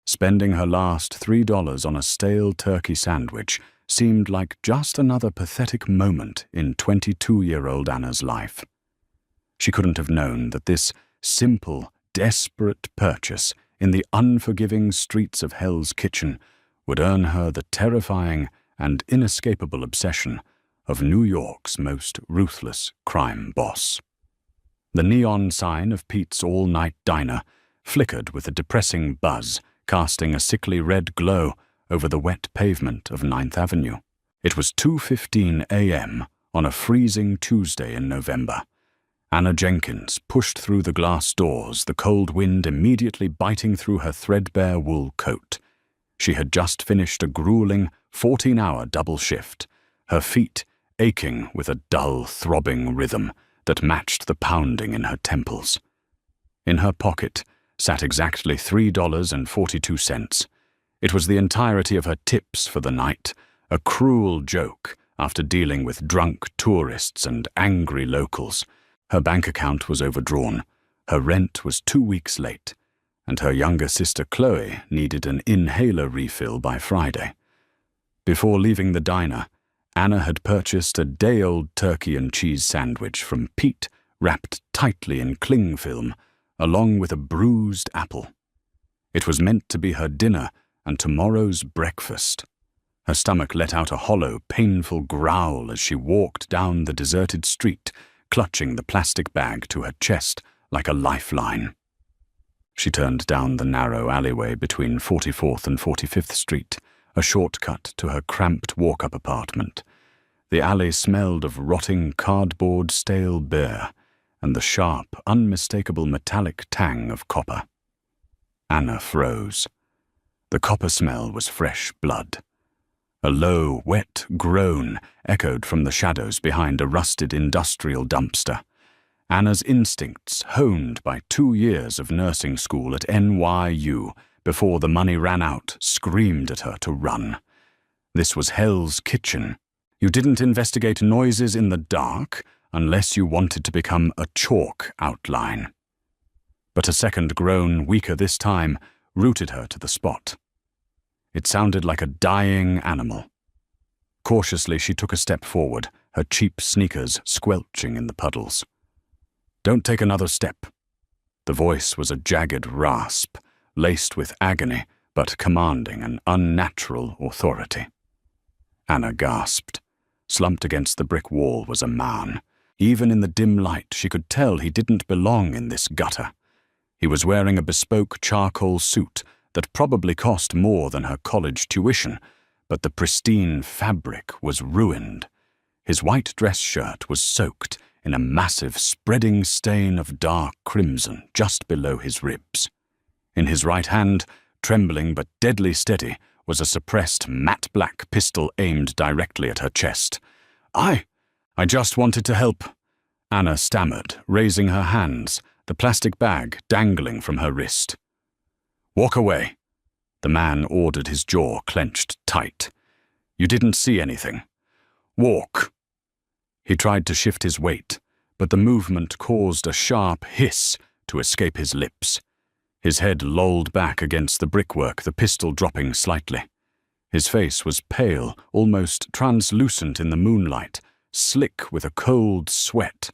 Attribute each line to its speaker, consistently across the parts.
Speaker 1: Spending her last $3 on a stale turkey sandwich seemed like just another pathetic moment in 22-year-old Anna's life. She couldn't have known that this simple, desperate purchase in the unforgiving streets of Hell's Kitchen would earn her the terrifying and inescapable obsession of New York's most ruthless crime boss. The neon sign of Pete's all-night diner flickered with a depressing buzz, casting a sickly red glow over the wet pavement of 9th Avenue. It was 2:15 a.m. on a freezing Tuesday in November. Anna Jenkins pushed through the glass doors, the cold wind immediately biting through her threadbare wool coat. She had just finished a grueling 14-hour double shift, her feet aching with a dull, throbbing rhythm that matched the pounding in her temples. In her pocket sat exactly $3.42. It was the entirety of her tips for the night, a cruel joke after dealing with drunk tourists and angry locals. Her bank account was overdrawn, her rent was 2 weeks late, and her younger sister Chloe needed an inhaler refill by Friday. Before leaving the diner, Anna had purchased a day-old turkey and cheese sandwich from Pete, wrapped tightly in cling film, along with a bruised apple. It was meant to be her dinner and tomorrow's breakfast. Her stomach let out a hollow, painful growl as she walked down the deserted street, clutching the plastic bag to her chest like a lifeline. She turned down the narrow alleyway between 44th and 45th Street, a shortcut to her cramped walk-up apartment. The alley smelled of rotting cardboard stale beer and the sharp, unmistakable metallic tang of copper. Anna froze. The copper smell was fresh blood. A low, wet groan echoed from the shadows behind a rusted industrial dumpster. Anna's instincts, honed by 2 years of nursing school at NYU before the money ran out, screamed at her to run. This was Hell's Kitchen. You didn't investigate noises in the dark unless you wanted to become a chalk outline. But a second groan, weaker this time, rooted her to the spot. It sounded like a dying animal. Cautiously, she took a step forward, her cheap sneakers squelching in the puddles. "Don't take another step." The voice was a jagged rasp, laced with agony, but commanding an unnatural authority. Anna gasped. Slumped against the brick wall was a man. Even in the dim light, she could tell he didn't belong in this gutter. He was wearing a bespoke charcoal suit that probably cost more than her college tuition, but the pristine fabric was ruined. His white dress shirt was soaked in a massive, spreading stain of dark crimson just below his ribs. In his right hand, trembling but deadly steady, was a suppressed matte black pistol aimed directly at her chest. I just wanted to help," Anna stammered, raising her hands, the plastic bag dangling from her wrist. "Walk away," the man ordered, his jaw clenched tight. "You didn't see anything. Walk." He tried to shift his weight, but the movement caused a sharp hiss to escape his lips. His head lolled back against the brickwork, the pistol dropping slightly. His face was pale, almost translucent in the moonlight, slick with a cold sweat.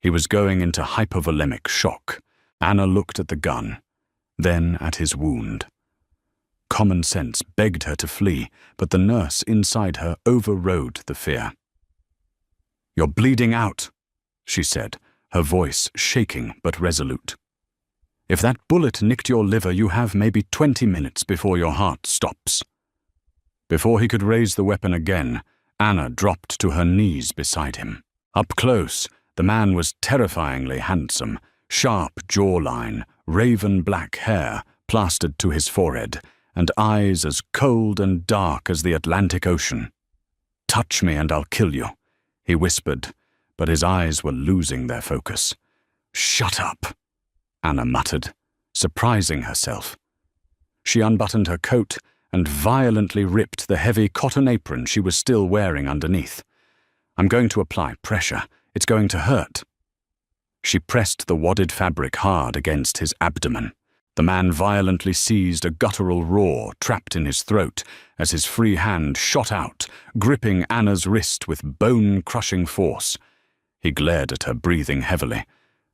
Speaker 1: He was going into hypovolemic shock. Anna looked at the gun, then at his wound. Common sense begged her to flee, but the nurse inside her overrode the fear. "You're bleeding out," she said, her voice shaking but resolute. "If that bullet nicked your liver, you have maybe 20 minutes before your heart stops." Before he could raise the weapon again, Anna dropped to her knees beside him. Up close, the man was terrifyingly handsome, sharp jawline, raven black hair plastered to his forehead, and eyes as cold and dark as the Atlantic Ocean. "Touch me and I'll kill you," he whispered, but his eyes were losing their focus. "Shut up," Anna muttered, surprising herself. She unbuttoned her coat and violently ripped the heavy cotton apron she was still wearing underneath. "I'm going to apply pressure. It's going to hurt." She pressed the wadded fabric hard against his abdomen. The man violently seized a guttural roar trapped in his throat as his free hand shot out, gripping Anna's wrist with bone-crushing force. He glared at her, breathing heavily,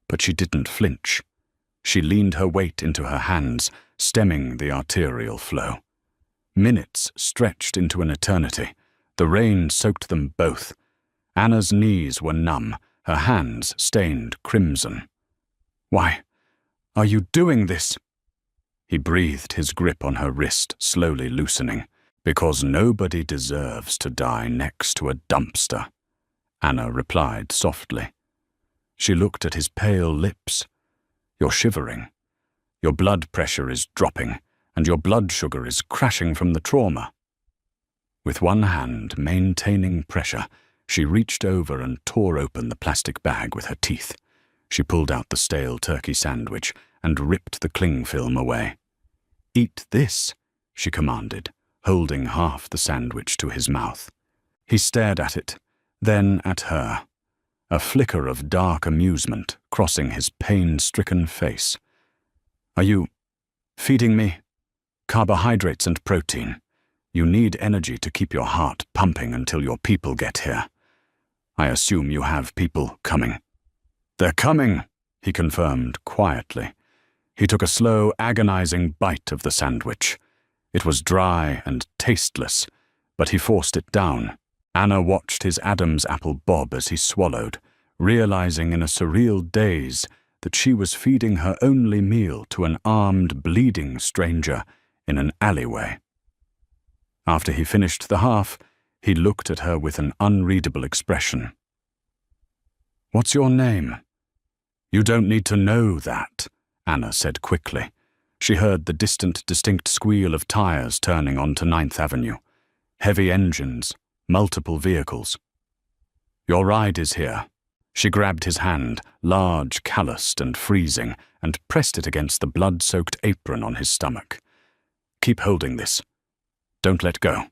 Speaker 1: but she didn't flinch. She leaned her weight into her hands, stemming the arterial flow. Minutes stretched into an eternity. The rain soaked them both. Anna's knees were numb, her hands stained crimson. "Why are you doing this?" He breathed, his grip on her wrist slowly loosening. "Because nobody deserves to die next to a dumpster," Anna replied softly. She looked at his pale lips. "You're shivering. Your blood pressure is dropping, and your blood sugar is crashing from the trauma." With one hand maintaining pressure, she reached over and tore open the plastic bag with her teeth. She pulled out the stale turkey sandwich and ripped the cling film away. "Eat this," she commanded, holding half the sandwich to his mouth. He stared at it, then at her, a flicker of dark amusement crossing his pain-stricken face. "Are you feeding me? Carbohydrates and protein. You need energy to keep your heart pumping until your people get here. I assume you have people coming." "They're coming," he confirmed quietly. He took a slow, agonizing bite of the sandwich. It was dry and tasteless, but he forced it down. Anna watched his Adam's apple bob as he swallowed, realizing in a surreal daze that she was feeding her only meal to an armed, bleeding stranger in an alleyway. After he finished the half, he looked at her with an unreadable expression. "What's your name?" "You don't need to know that," Anna said quickly. She heard the distinct squeal of tires turning onto 9th Avenue. Heavy engines, multiple vehicles. "Your ride is here." She grabbed his hand, large, calloused and freezing, and pressed it against the blood-soaked apron on his stomach. "Keep holding this. Don't let go."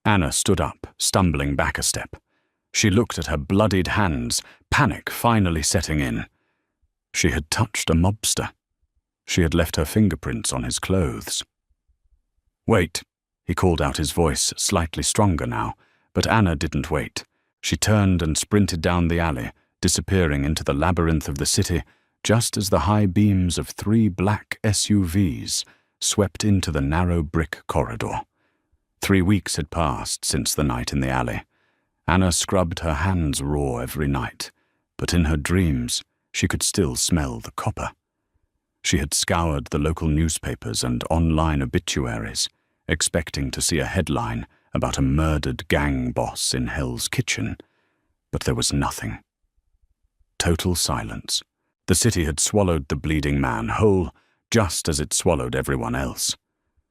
Speaker 1: Anna stood up, stumbling back a step. She looked at her bloodied hands, panic finally setting in. She had touched a mobster. She had left her fingerprints on his clothes. "Wait," he called out, his voice slightly stronger now, but Anna didn't wait. She turned and sprinted down the alley, disappearing into the labyrinth of the city, just as the high beams of 3 black SUVs swept into the narrow brick corridor. 3 weeks had passed since the night in the alley. Anna scrubbed her hands raw every night, but in her dreams she could still smell the copper. She had scoured the local newspapers and online obituaries, expecting to see a headline about a murdered gang boss in Hell's Kitchen, but there was nothing. Total silence. The city had swallowed the bleeding man whole, just as it swallowed everyone else.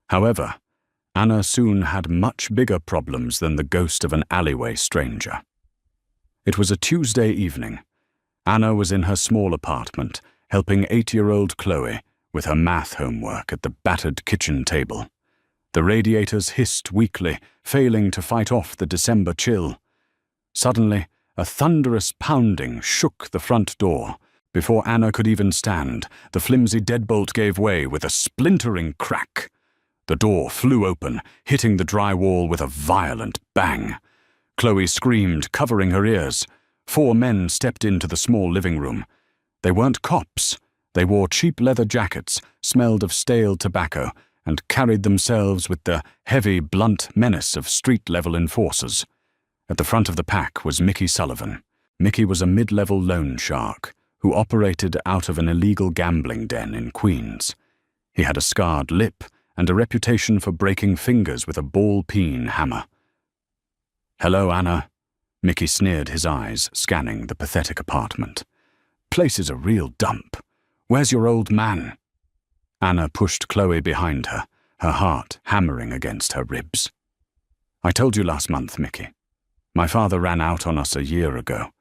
Speaker 1: However, Anna soon had much bigger problems than the ghost of an alleyway stranger. It was a Tuesday evening. Anna was in her small apartment, helping 8-year-old Chloe with her math homework at the battered kitchen table. The radiators hissed weakly, failing to fight off the December chill. Suddenly, a thunderous pounding shook the front door. Before Anna could even stand, the flimsy deadbolt gave way with a splintering crack. The door flew open, hitting the drywall with a violent bang. Chloe screamed, covering her ears. 4 men stepped into the small living room. They weren't cops. They wore cheap leather jackets, smelled of stale tobacco, and carried themselves with the heavy, blunt menace of street-level enforcers. At the front of the pack was Mickey Sullivan. Mickey was a mid-level loan shark who operated out of an illegal gambling den in Queens. He had a scarred lip and a reputation for breaking fingers with a ball-peen hammer. "Hello, Anna." Mickey sneered, his eyes scanning the pathetic apartment. "Place is a real dump. Where's your old man?" Anna pushed Chloe behind her, her heart hammering against her ribs. "I told you last month, Mickey. My father ran out on us a year ago.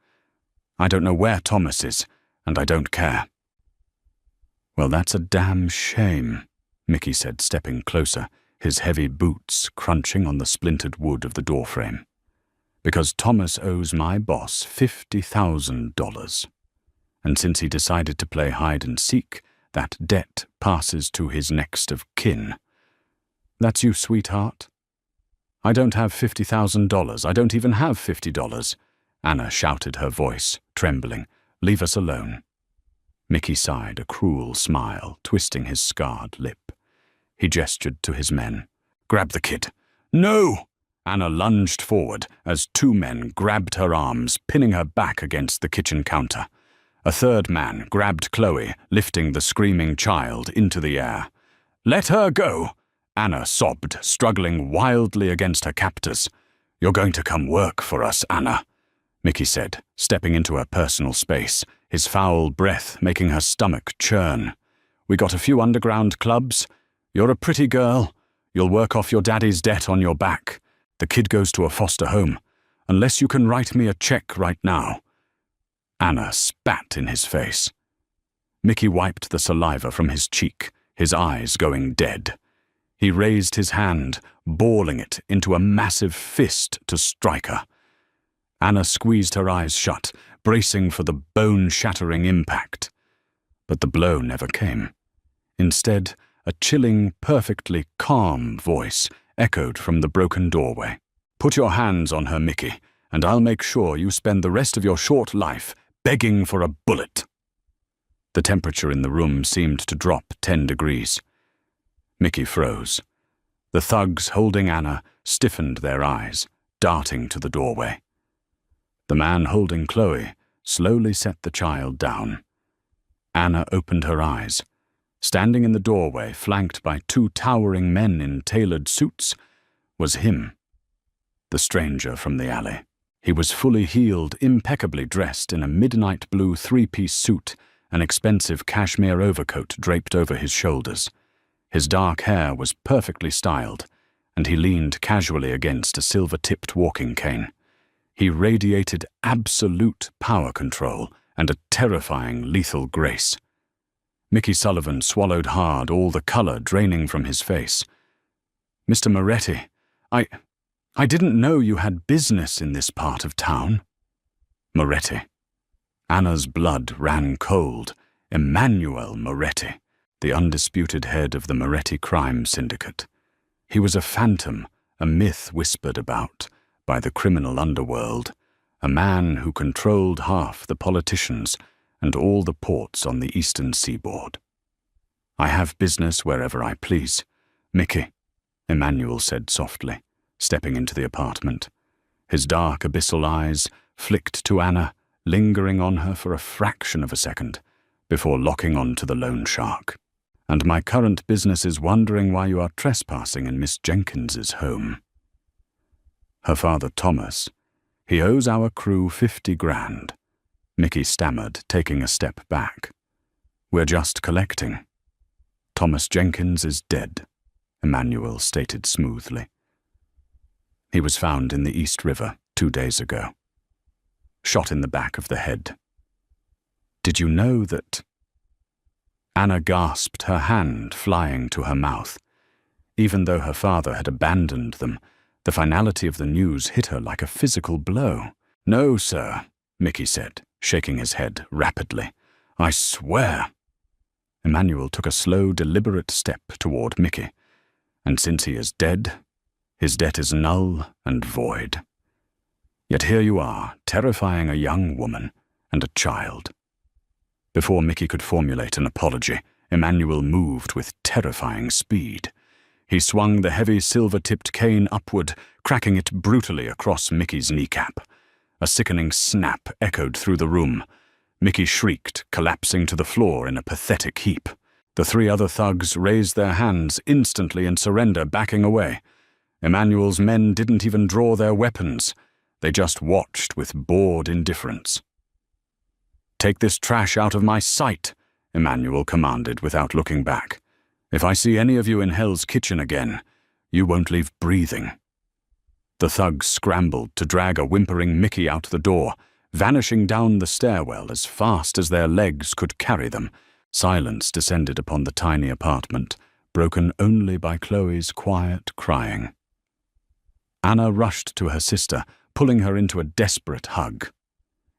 Speaker 1: I don't know where Thomas is, and I don't care." "Well, that's a damn shame," Mickey said, stepping closer, his heavy boots crunching on the splintered wood of the doorframe. "Because Thomas owes my boss $50,000. And since he decided to play hide and seek, that debt passes to his next of kin. That's you, sweetheart? I don't have $50,000. I don't even have $50. Anna shouted, her voice trembling. Leave us alone. Mickey sighed, a cruel smile twisting his scarred lip. He gestured to his men. Grab the kid. No! Anna lunged forward as two men grabbed her arms, pinning her back against the kitchen counter. A third man grabbed Chloe, lifting the screaming child into the air. Let her go! Anna sobbed, struggling wildly against her captors. You're going to come work for us, Anna, Mickey said, stepping into her personal space, his foul breath making her stomach churn. We got a few underground clubs. You're a pretty girl. You'll work off your daddy's debt on your back. The kid goes to a foster home. Unless you can write me a check right now. Anna spat in his face. Mickey wiped the saliva from his cheek, his eyes going dead. He raised his hand, balling it into a massive fist to strike her. Anna squeezed her eyes shut, bracing for the bone-shattering impact. But the blow never came. Instead, a chilling, perfectly calm voice echoed from the broken doorway. Put your hands on her, Mickey, and I'll make sure you spend the rest of your short life begging for a bullet. The temperature in the room seemed to drop 10 degrees. Mickey froze. The thugs holding Anna stiffened their eyes, darting to the doorway. The man holding Chloe slowly set the child down. Anna opened her eyes. Standing in the doorway, flanked by two towering men in tailored suits, was him, the stranger from the alley. He was fully heeled, impeccably dressed in a midnight blue three-piece suit, an expensive cashmere overcoat draped over his shoulders. His dark hair was perfectly styled, and he leaned casually against a silver-tipped walking cane. He radiated absolute power control and a terrifying lethal grace. Mickey Sullivan swallowed hard, all the color draining from his face. Mr. Moretti, I didn't know you had business in this part of town. Moretti. Anna's blood ran cold. Emmanuel Moretti, the undisputed head of the Moretti crime syndicate. He was a phantom, a myth whispered about by the criminal underworld, a man who controlled half the politicians and all the ports on the eastern seaboard. I have business wherever I please. Mickey, Emmanuel said softly, stepping into the apartment. His dark abyssal eyes flicked to Anna, lingering on her for a fraction of a second, before locking on to the loan shark. And my current business is wondering why you are trespassing in Miss Jenkins's home. Her father, Thomas, he owes our crew 50 grand. Mickey stammered, taking a step back. We're just collecting. Thomas Jenkins is dead, Emmanuel stated smoothly. He was found in the East River 2 days ago. Shot in the back of the head. Did you know that? Anna gasped, her hand flying to her mouth. Even though her father had abandoned them, the finality of the news hit her like a physical blow. No, sir, Mickey said, shaking his head rapidly. I swear. Emmanuel took a slow, deliberate step toward Mickey. And since he is dead, his debt is null and void. Yet here you are, terrifying a young woman and a child. Before Mickey could formulate an apology, Emmanuel moved with terrifying speed. He swung the heavy silver-tipped cane upward, cracking it brutally across Mickey's kneecap. A sickening snap echoed through the room. Mickey shrieked, collapsing to the floor in a pathetic heap. The 3 other thugs raised their hands instantly in surrender, backing away. Emmanuel's men didn't even draw their weapons. They just watched with bored indifference. Take this trash out of my sight, Emmanuel commanded without looking back. If I see any of you in Hell's Kitchen again, you won't leave breathing. The thugs scrambled to drag a whimpering Mickey out the door, vanishing down the stairwell as fast as their legs could carry them. Silence descended upon the tiny apartment, broken only by Chloe's quiet crying. Anna rushed to her sister, pulling her into a desperate hug.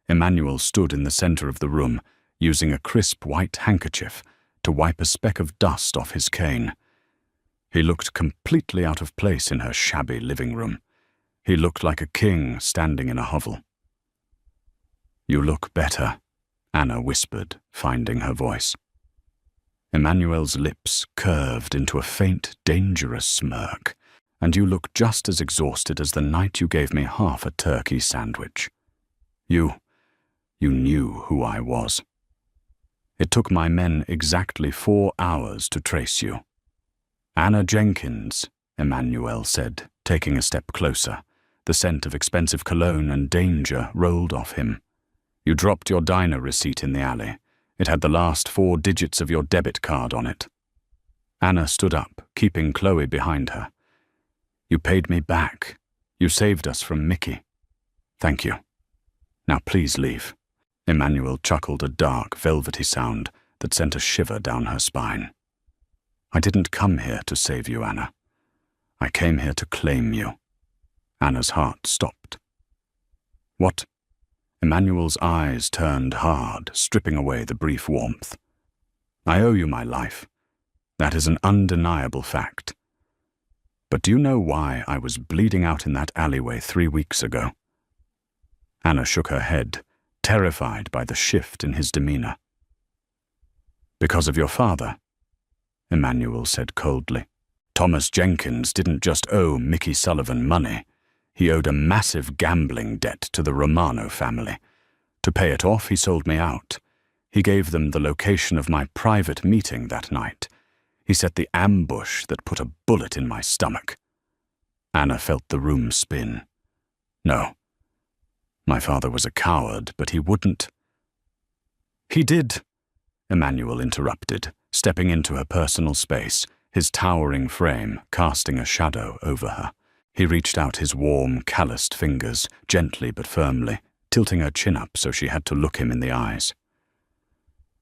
Speaker 1: Emmanuel stood in the center of the room, using a crisp white handkerchief to wipe a speck of dust off his cane. He looked completely out of place in her shabby living room. He looked like a king standing in a hovel. "You look better," Anna whispered, finding her voice. Emmanuel's lips curved into a faint, dangerous smirk. "And you look just as exhausted as the night you gave me half a turkey sandwich. You knew who I was. It took my men exactly 4 hours to trace you." "Anna Jenkins," Emmanuel said, taking a step closer. The scent of expensive cologne and danger rolled off him. "You dropped your diner receipt in the alley. It had the last 4 digits of your debit card on it." Anna stood up, keeping Chloe behind her. "You paid me back. You saved us from Mickey. Thank you. Now please leave." Emmanuel chuckled a dark, velvety sound that sent a shiver down her spine. "I didn't come here to save you, Anna. I came here to claim you." Anna's heart stopped. "What?" Emmanuel's eyes turned hard, stripping away the brief warmth. "I owe you my life. That is an undeniable fact. But do you know why I was bleeding out in that alleyway 3 weeks ago?" Anna shook her head, terrified by the shift in his demeanor. "Because of your father," Emmanuel said coldly. "Thomas Jenkins didn't just owe Mickey Sullivan money. He owed a massive gambling debt to the Romano family. To pay it off, he sold me out. He gave them the location of my private meeting that night. He set the ambush that put a bullet in my stomach." Anna felt the room spin. "No. My father was a coward, but he wouldn't—" "He did," Emmanuel interrupted, stepping into her personal space, his towering frame casting a shadow over her. He reached out his warm, calloused fingers, gently but firmly, tilting her chin up so she had to look him in the eyes.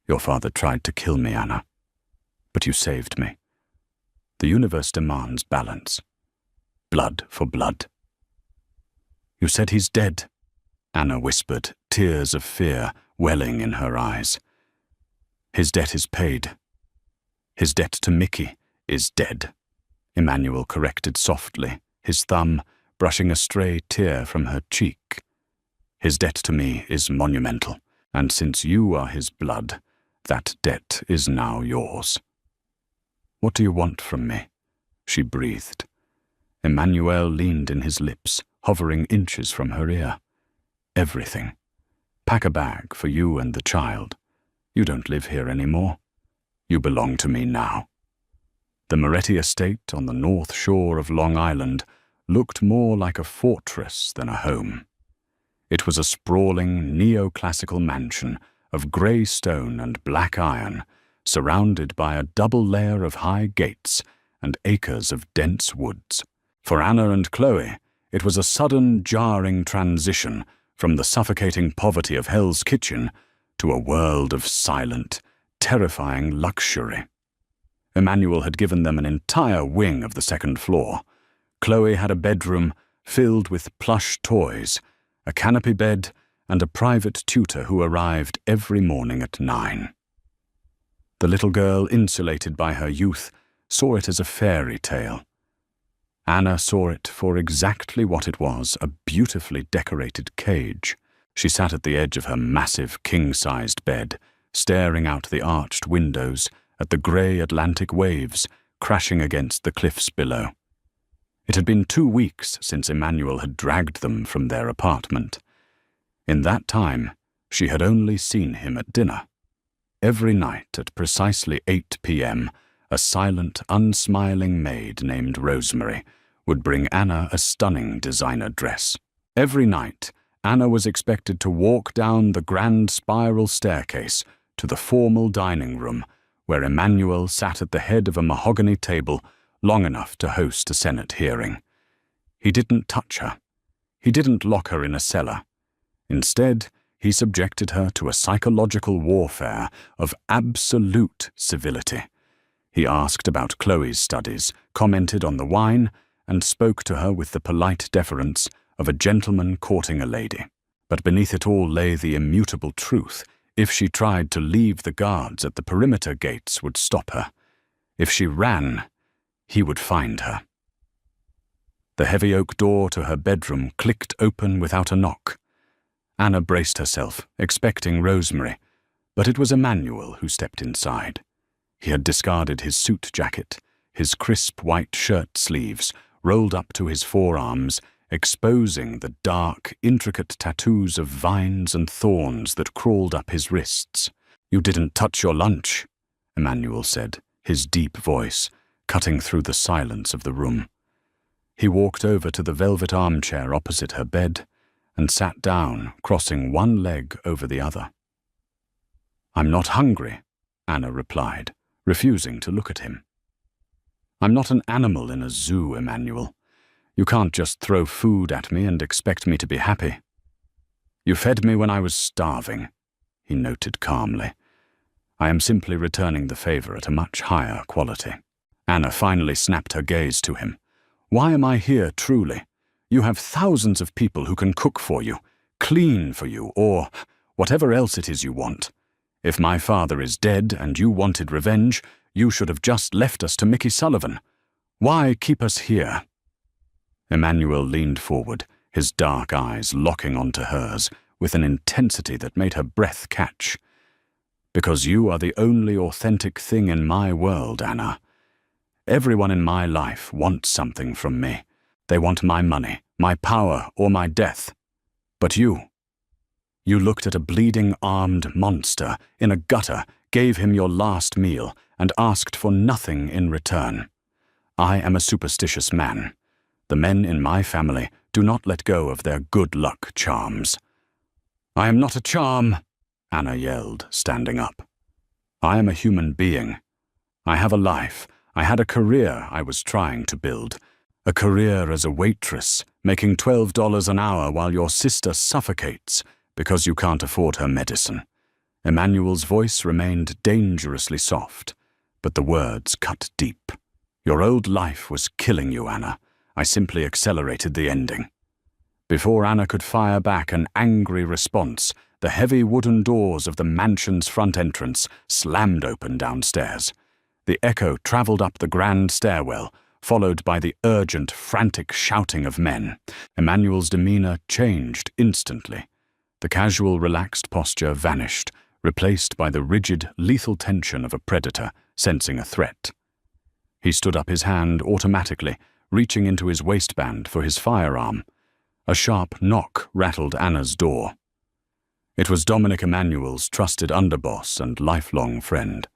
Speaker 1: "Your father tried to kill me, Anna, but you saved me. The universe demands balance. Blood for blood." "You said he's dead," Anna whispered, tears of fear welling in her eyes. "His debt is paid. His debt to Mickey is dead," Emmanuel corrected softly, his thumb brushing a stray tear from her cheek. "His debt to me is monumental, and since you are his blood, that debt is now yours." "What do you want from me?" she breathed. Emmanuel leaned in his lips, hovering inches from her ear. "Everything. Pack a bag for you and the child. You don't live here anymore. You belong to me now." The Moretti estate on the north shore of Long Island looked more like a fortress than a home. It was a sprawling, neoclassical mansion of grey stone and black iron, surrounded by a double layer of high gates and acres of dense woods. For Anna and Chloe, it was a sudden, jarring transition from the suffocating poverty of Hell's Kitchen to a world of silent, terrifying luxury. Emmanuel had given them an entire wing of the second floor. Chloe had a bedroom filled with plush toys, a canopy bed, and a private tutor who arrived every morning at 9. The little girl, insulated by her youth, saw it as a fairy tale. Anna saw it for exactly what it was, a beautifully decorated cage. She sat at the edge of her massive king-sized bed, staring out the arched windows at the grey Atlantic waves crashing against the cliffs below. It had been 2 weeks since Emmanuel had dragged them from their apartment. In that time, she had only seen him at dinner. Every night at precisely 8 p.m., a silent, unsmiling maid named Rosemary would bring Anna a stunning designer dress. Every night, Anna was expected to walk down the grand spiral staircase to the formal dining room, where Emmanuel sat at the head of a mahogany table long enough to host a Senate hearing. He didn't touch her. He didn't lock her in a cellar. Instead, he subjected her to a psychological warfare of absolute civility. He asked about Chloe's studies, commented on the wine, and spoke to her with the polite deference of a gentleman courting a lady. But beneath it all lay the immutable truth. If she tried to leave, the guards at the perimeter gates would stop her. If she ran, he would find her. The heavy oak door to her bedroom clicked open without a knock. Anna braced herself, expecting Rosemary, but it was Emmanuel who stepped inside. He had discarded his suit jacket, his crisp white shirt sleeves rolled up to his forearms, exposing the dark, intricate tattoos of vines and thorns that crawled up his wrists. "You didn't touch your lunch," Emmanuel said, his deep voice cutting through the silence of the room. He walked over to the velvet armchair opposite her bed and sat down, crossing one leg over the other. "I'm not hungry," Anna replied, refusing to look at him. "I'm not an animal in a zoo, Emmanuel. You can't just throw food at me and expect me to be happy." "You fed me when I was starving," he noted calmly. "I am simply returning the favor at a much higher quality." Anna finally snapped her gaze to him. "Why am I here, truly? You have thousands of people who can cook for you, clean for you, or whatever else it is you want. If my father is dead and you wanted revenge, you should have just left us to Mickey Sullivan. Why keep us here?" Emmanuel leaned forward, his dark eyes locking onto hers with an intensity that made her breath catch. "Because you are the only authentic thing in my world, Anna. Everyone in my life wants something from me. They want my money, my power, or my death. But you looked at a bleeding, armed monster in a gutter, gave him your last meal, and asked for nothing in return. I am a superstitious man. The men in my family do not let go of their good luck charms." "I am not a charm," Anna yelled, standing up. "I am a human being. I have a life. I had a career I was trying to build. A career as a waitress, making $12 an hour while your sister suffocates because you can't afford her medicine." Emmanuel's voice remained dangerously soft, but the words cut deep. "Your old life was killing you, Anna. I simply accelerated the ending." Before Anna could fire back an angry response, the heavy wooden doors of the mansion's front entrance slammed open downstairs. The echo traveled up the grand stairwell, followed by the urgent, frantic shouting of men. Emmanuel's demeanor changed instantly. The casual, relaxed posture vanished, replaced by the rigid, lethal tension of a predator sensing a threat. He stood up, his hand automatically, reaching into his waistband for his firearm. A sharp knock rattled Anna's door. It was Dominic Emmanuel's trusted underboss and lifelong friend.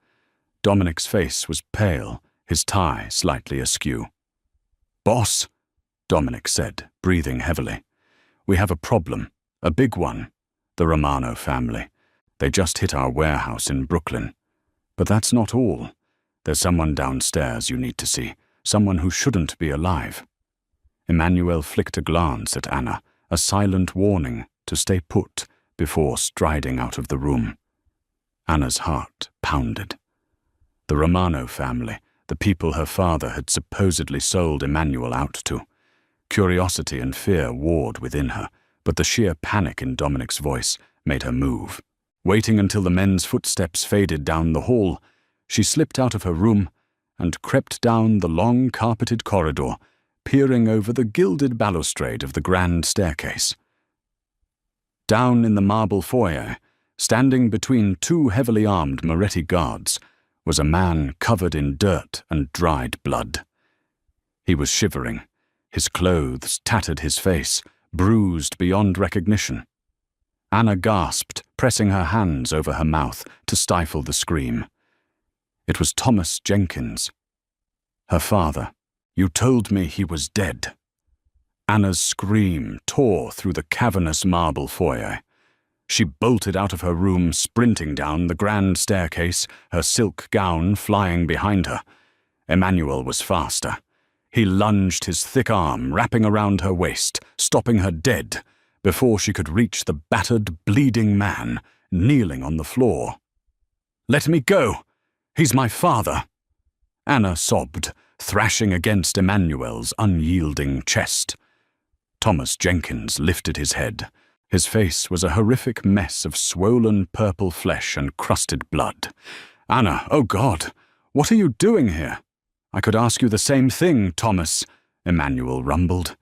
Speaker 1: Dominic's face was pale, his tie slightly askew. "Boss," Dominic said, breathing heavily. "We have a problem, a big one. The Romano family. They just hit our warehouse in Brooklyn. But that's not all. There's someone downstairs you need to see, someone who shouldn't be alive." Emmanuel flicked a glance at Anna, a silent warning to stay put before striding out of the room. Anna's heart pounded. The Romano family, the people her father had supposedly sold Emmanuel out to. Curiosity and fear warred within her, but the sheer panic in Dominic's voice made her move. Waiting until the men's footsteps faded down the hall, she slipped out of her room and crept down the long carpeted corridor, peering over the gilded balustrade of the grand staircase. Down in the marble foyer, standing between two heavily armed Moretti guards, was a man covered in dirt and dried blood. He was shivering. His clothes tattered his face, bruised beyond recognition. Anna gasped, pressing her hands over her mouth to stifle the scream. It was Thomas Jenkins. Her father. "You told me he was dead." Anna's scream tore through the cavernous marble foyer. She bolted out of her room, sprinting down the grand staircase, her silk gown flying behind her. Emmanuel was faster. He lunged his thick arm, wrapping around her waist, stopping her dead, before she could reach the battered, bleeding man, kneeling on the floor. "Let me go! He's my father!" Anna sobbed, thrashing against Emmanuel's unyielding chest. Thomas Jenkins lifted his head, His face was a horrific mess of swollen purple flesh and crusted blood. "Anna, oh God, what are you doing here?" "I could ask you the same thing, Thomas," Emmanuel rumbled.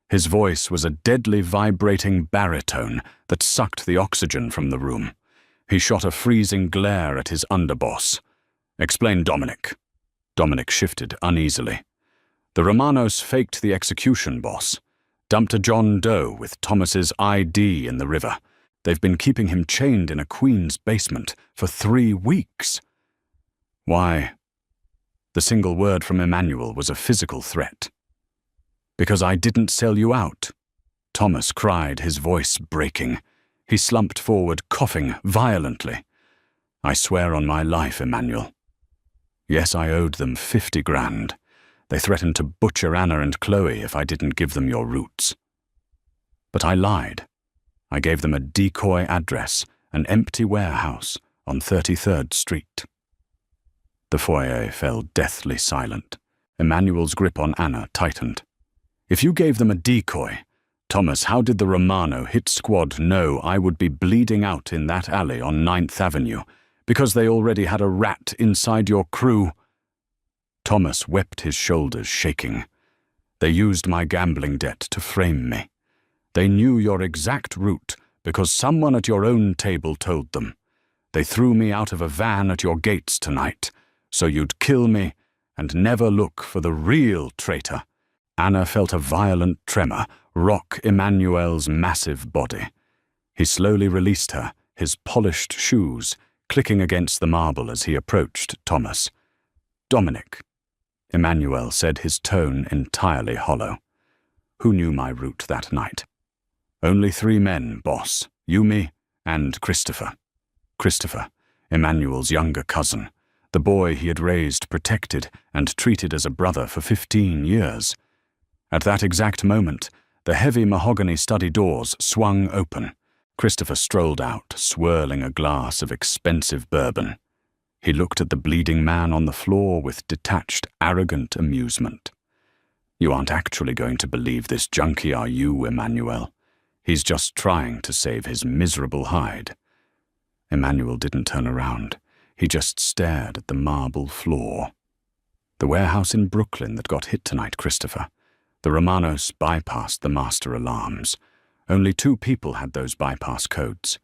Speaker 1: His voice was a deadly vibrating baritone that sucked the oxygen from the room. He shot a freezing glare at his underboss. "Explain, Dominic." Dominic shifted uneasily. "The Romanos faked the execution, boss. Dumped a John Doe with Thomas's ID in the river. They've been keeping him chained in a Queen's basement for 3 weeks. "Why?" The single word from Emmanuel was a physical threat. "Because I didn't sell you out," Thomas cried, his voice breaking. He slumped forward, coughing violently. "I swear on my life, Emmanuel. Yes, I owed them 50 grand. They threatened to butcher Anna and Chloe if I didn't give them your roots. But I lied. I gave them a decoy address, an empty warehouse on 33rd Street. The foyer fell deathly silent. Emmanuel's grip on Anna tightened. "If you gave them a decoy, Thomas, how did the Romano hit squad know I would be bleeding out in that alley on 9th Avenue because they already had a rat inside your crew?" Thomas wept, his shoulders shaking. "They used my gambling debt to frame me. They knew your exact route because someone at your own table told them. They threw me out of a van at your gates tonight, so you'd kill me and never look for the real traitor." Anna felt a violent tremor rock Emmanuel's massive body. He slowly released her, his polished shoes clicking against the marble as he approached Thomas. "Dominic," Emmanuel said, his tone entirely hollow. "Who knew my route that night?" "Only 3 men, boss. You, me, and Christopher." Christopher, Emmanuel's younger cousin, the boy he had raised, protected, and treated as a brother for 15 years. At that exact moment, the heavy mahogany study doors swung open. Christopher strolled out, swirling a glass of expensive bourbon. He looked at the bleeding man on the floor with detached, arrogant amusement. "You aren't actually going to believe this junkie, are you, Emmanuel? He's just trying to save his miserable hide." Emmanuel didn't turn around. He just stared at the marble floor. "The warehouse in Brooklyn that got hit tonight, Christopher. The Romanos bypassed the master alarms. Only 2 people had those bypass codes.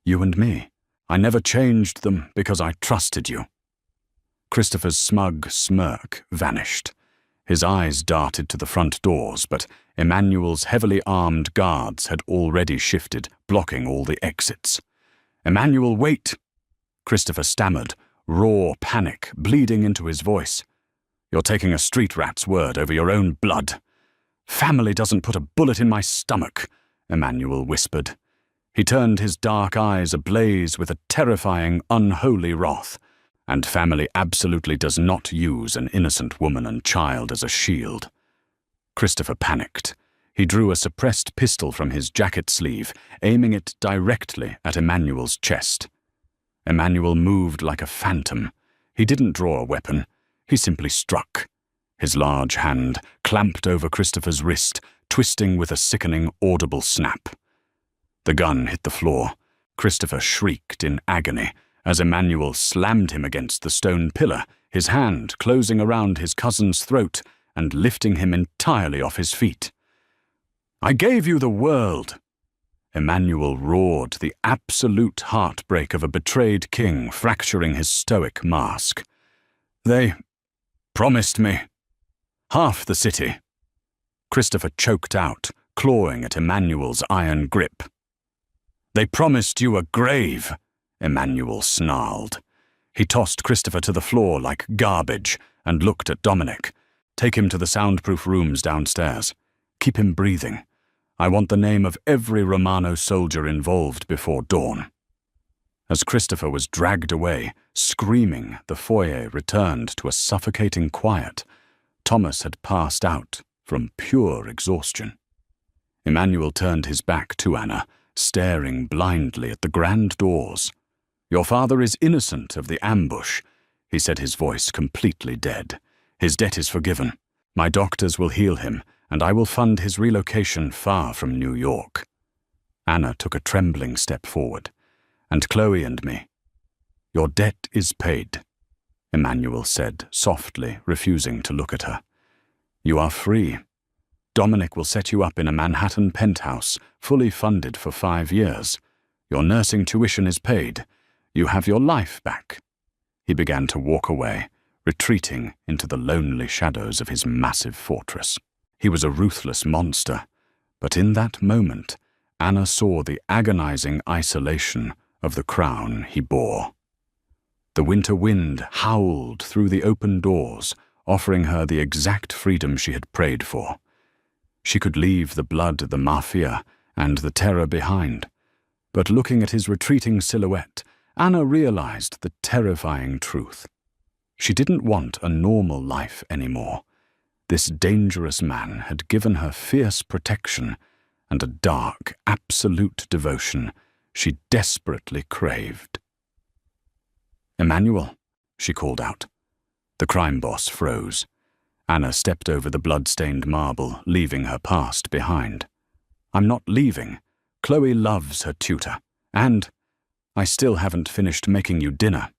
Speaker 1: You and me. I never changed them because I trusted you." Christopher's smug smirk vanished. His eyes darted to the front doors, but Emmanuel's heavily armed guards had already shifted, blocking all the exits. "Emmanuel, wait!" Christopher stammered, raw panic bleeding into his voice. "You're taking a street rat's word over your own blood." "Family doesn't put a bullet in my stomach," Emmanuel whispered. He turned his dark eyes ablaze with a terrifying, unholy wrath. "And family absolutely does not use an innocent woman and child as a shield." Christopher panicked. He drew a suppressed pistol from his jacket sleeve, aiming it directly at Emmanuel's chest. Emmanuel moved like a phantom. He didn't draw a weapon. He simply struck. His large hand clamped over Christopher's wrist, twisting with a sickening, audible snap. The gun hit the floor. Christopher shrieked in agony as Emmanuel slammed him against the stone pillar, his hand closing around his cousin's throat and lifting him entirely off his feet. "I gave you the world!" Emmanuel roared, the absolute heartbreak of a betrayed king fracturing his stoic mask. "They promised me half the city." Christopher choked out, clawing at Emmanuel's iron grip. "They promised you a grave," Emmanuel snarled. He tossed Christopher to the floor like garbage and looked at Dominic. "Take him to the soundproof rooms downstairs. Keep him breathing. I want the name of every Romano soldier involved before dawn." As Christopher was dragged away, screaming, the foyer returned to a suffocating quiet. Thomas had passed out from pure exhaustion. Emmanuel turned his back to Anna, staring blindly at the grand doors. "Your father is innocent of the ambush," he said, his voice completely dead. "His debt is forgiven. My doctors will heal him, and I will fund his relocation far from New York." Anna took a trembling step forward. "And Chloe and me." "Your debt is paid," Emmanuel said softly, refusing to look at her. "You are free. Dominic will set you up in a Manhattan penthouse, fully funded for 5 years. Your nursing tuition is paid. You have your life back." He began to walk away, retreating into the lonely shadows of his massive fortress. He was a ruthless monster, but in that moment, Anna saw the agonizing isolation of the crown he bore. The winter wind howled through the open doors, offering her the exact freedom she had prayed for. She could leave the blood, the mafia, and the terror behind. But looking at his retreating silhouette, Anna realized the terrifying truth. She didn't want a normal life anymore. This dangerous man had given her fierce protection and a dark, absolute devotion she desperately craved. "Emmanuel," she called out. The crime boss froze. Anna stepped over the blood-stained marble, leaving her past behind. "I'm not leaving. Chloe loves her tutor. And I still haven't finished making you dinner."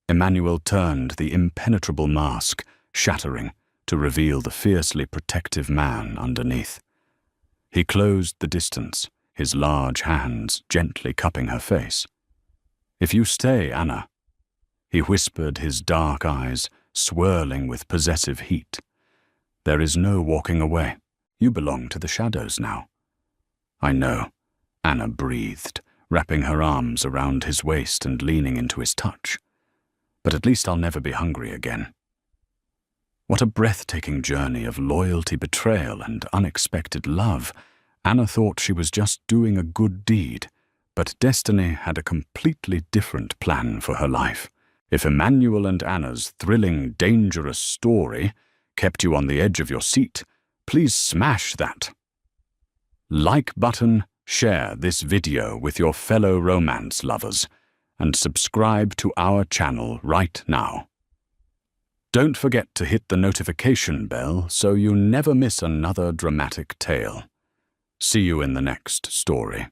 Speaker 1: Emmanuel turned the impenetrable mask, shattering, to reveal the fiercely protective man underneath. He closed the distance, his large hands gently cupping her face. "If you stay, Anna," he whispered, his dark eyes swirling with possessive heat, "there is no walking away. You belong to the shadows now." "I know," Anna breathed, wrapping her arms around his waist and leaning into his touch. "But at least I'll never be hungry again." What a breathtaking journey of loyalty, betrayal, and unexpected love. Anna thought she was just doing a good deed, but destiny had a completely different plan for her life. If Emmanuel and Anna's thrilling, dangerous story kept you on the edge of your seat, please smash that like button, share this video with your fellow romance lovers, and subscribe to our channel right now. Don't forget to hit the notification bell so you never miss another dramatic tale. See you in the next story.